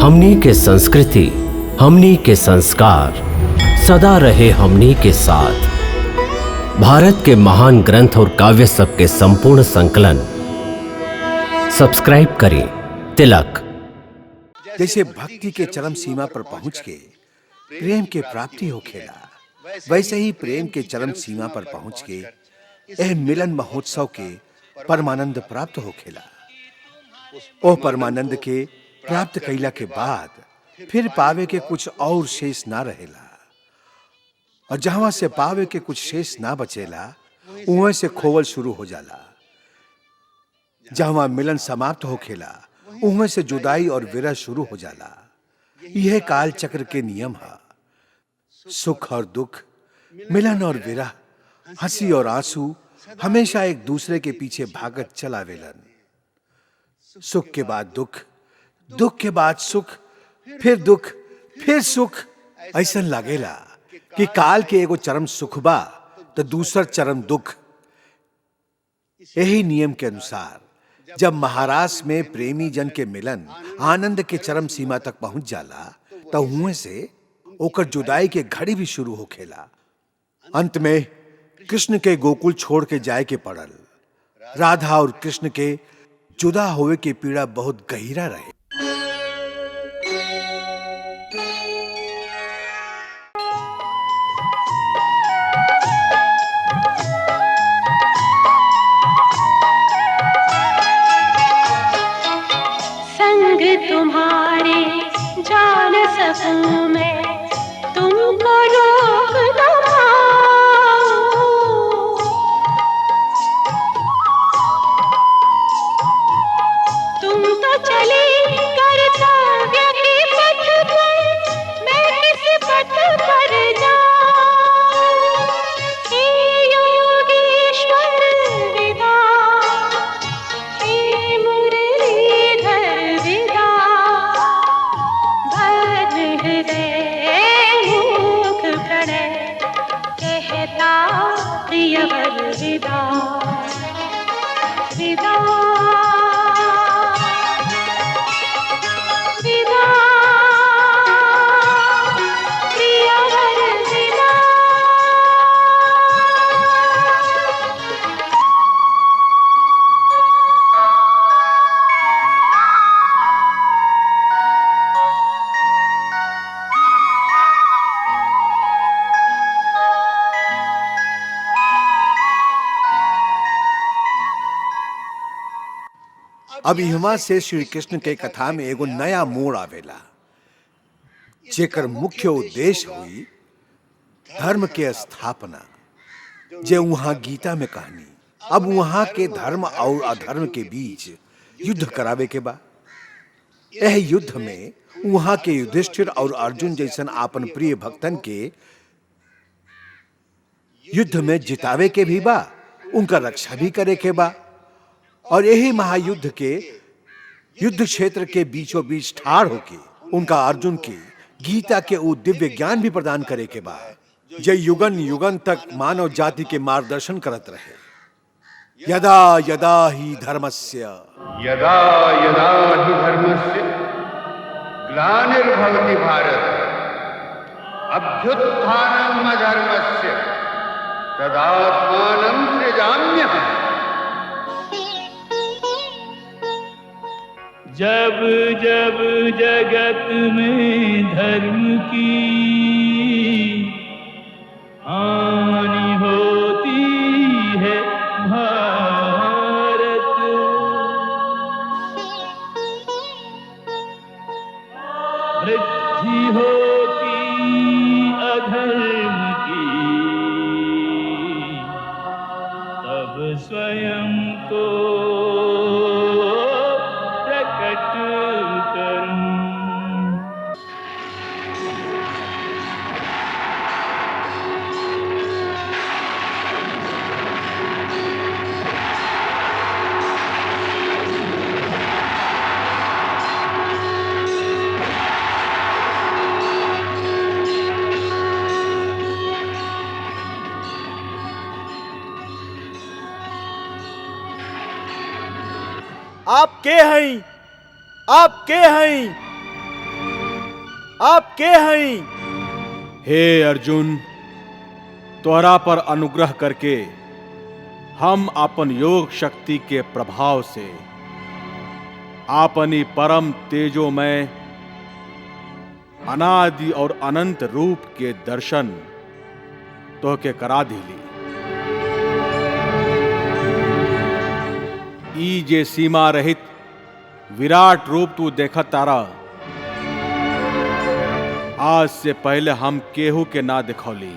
हमनी के संस्कृति, हमनी के संस्कार सदा रहे हमनी के साथ। भारत के महान ग्रंथ और काव्य सब के संपूर्ण संकलन सब्सक्राइब करें तिलक। जैसे भक्ति के चरम सीमा पर पहुंच के प्रेम के प्राप्ति हो खेला, वैसे ही प्रेम के चरम सीमा पर पहुंच के यह मिलन महोत्सव के परमानंद प्राप्त हो खेला। ओ परमानंद के प्राप्त कैला के बाद फिर पावे के कुछ और शेष ना रहेला, और जहां से पावे के कुछ शेष ना बचेला उहाँ से खोवल शुरू हो जाला। जहां मिलन समाप्त हो खेला उहाँ से जुदाई और विरह शुरू हो जाला। यह काल चक्र के नियम है। सुख और दुख, मिलन और विरह, हंसी और आंसू हमेशा एक दूसरे के पीछे भागत चलावेलन। सुख के बाद दुख, दुख के बाद सुख, फिर दुख, फिर सुख। ऐसा लागेला कि काल के एगो चरम सुख बा तो दूसर चरम दुख। यही नियम के अनुसार जब महारास में प्रेमी जन के मिलन आनंद के चरम सीमा तक पहुंच जाला तो हुए से ओकर जुदाई के घड़ी भी शुरू हो खेला। अंत में कृष्ण के गोकुल छोड़ के जाए के पड़ल। राधा और कृष्ण के जुदा होवे की पीड़ा बहुत गहरा रहे। संग तुम्हारे जान सकूं मैं, तुमको रोक न पाऊं। तुम तो चले कर्तव्य के पथ पर, मैं किस पथ पर जाऊं। हे योगेश्वर विदा, हे मुरलीधर विदा, भद्र हृदय मुख प्रणय कहता प्रियवर विदा, विदा, विदा, प्रियवर विदा। अब यहाँ से श्री कृष्ण के कथा में एगो नया मोड़ आवेला, जेकर मुख्य उद्देश्य हुई धर्म के स्थापना। जे वहां गीता में कहानी अब वहां के धर्म और अधर्म के बीच युद्ध करावे के बा। यह युद्ध में वहां के युधिष्ठिर और अर्जुन जैसन आपन प्रिय भक्तन के युद्ध में जितावे के भी बा, उनका रक्षा भी करे के बा। और यही महायुद्ध के युद्ध क्षेत्र के बीचों बीच ठाड़ होके उनका अर्जुन की गीता के वो दिव्य ज्ञान भी प्रदान करे के बाद जो युगन युगन तक मानव जाति के मार्गदर्शन करत रहे। यदा यदा ही धर्मस्य यदा यदा हि धर्मस्य ग्लानिर्भवति भारत अभ्युत्थानम् अधर्मस्य तदात्मानं सृजाम्यहम्। जब जब जगत में धर्म की हानि होती है भारत, वृद्धि होती अधर्म की, तब स्वयं को प्रकट करूं। आप के हैं? आप के हैं? हे अर्जुन, तोहरा पर अनुग्रह करके हम अपन योग शक्ति के प्रभाव से अपनी परम तेजोमय अनादि और अनंत रूप के दर्शन तोहके करा दिली। ई जे सीमा रहित विराट रूप तू देखत तारा, आज से पहले हम केहू के ना दिखौली।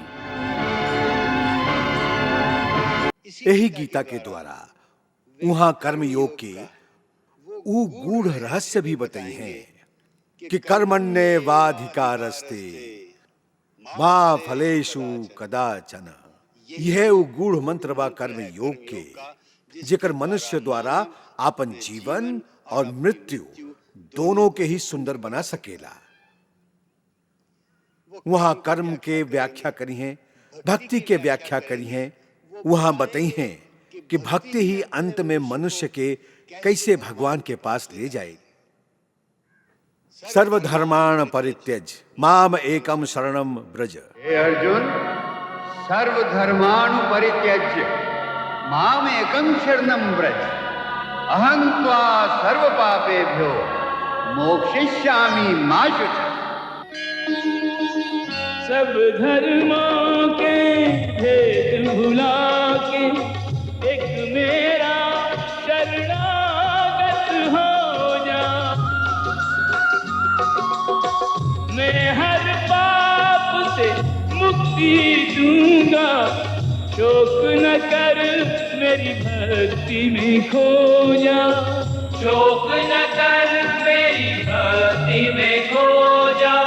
यही गीता के द्वारा वहां कर्म योग के ऊ गूढ़ रहस्य भी बताई हैं कि कर्मण्येवाधिकारस्ते मा फलेषु कदाचन। यह ऊ गूढ़ मंत्र बा कर्म योग के, जेकर मनुष्य द्वारा आपन जीवन और मृत्यु दोनों के ही सुंदर बना सकेला। वहां कर्म के व्याख्या करी है, भक्ति के व्याख्या करी है। वहां बताई है कि भक्ति ही अंत में मनुष्य के कैसे भगवान के पास ले जाए। सर्वधर्माण परित्यज माम एकम शरणम ब्रज। हे अर्जुन, सर्वधर्माणु परित्यज्य माम एकम शरणम ब्रज। अहं त्वा सर्व पापेभ्यो मोक्षयिष्यामि मा शुचः। सब धर्मों के भेद भुला के एक मेरा शरणागत हो जा। मैं हर पाप से मुक्ति दूंगा, शोक न कर मेरी भक्ति में खो जा। शोक न कर मेरी भक्ति में खो जा।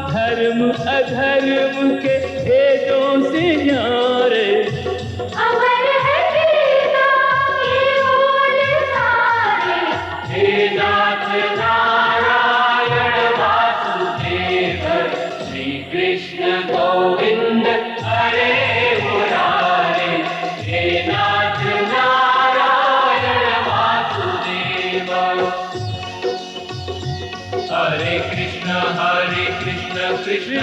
धर्म अधर्म के भेदों से न्यारे अमर है गीता के बोल सारे। हे नाथ नारायण वासुदेव, श्री कृष्ण गोविंद हरे मुरारे। हे नाथ नारायण वासुदेव, हरे कृष्ण कृष्ण कृष्ण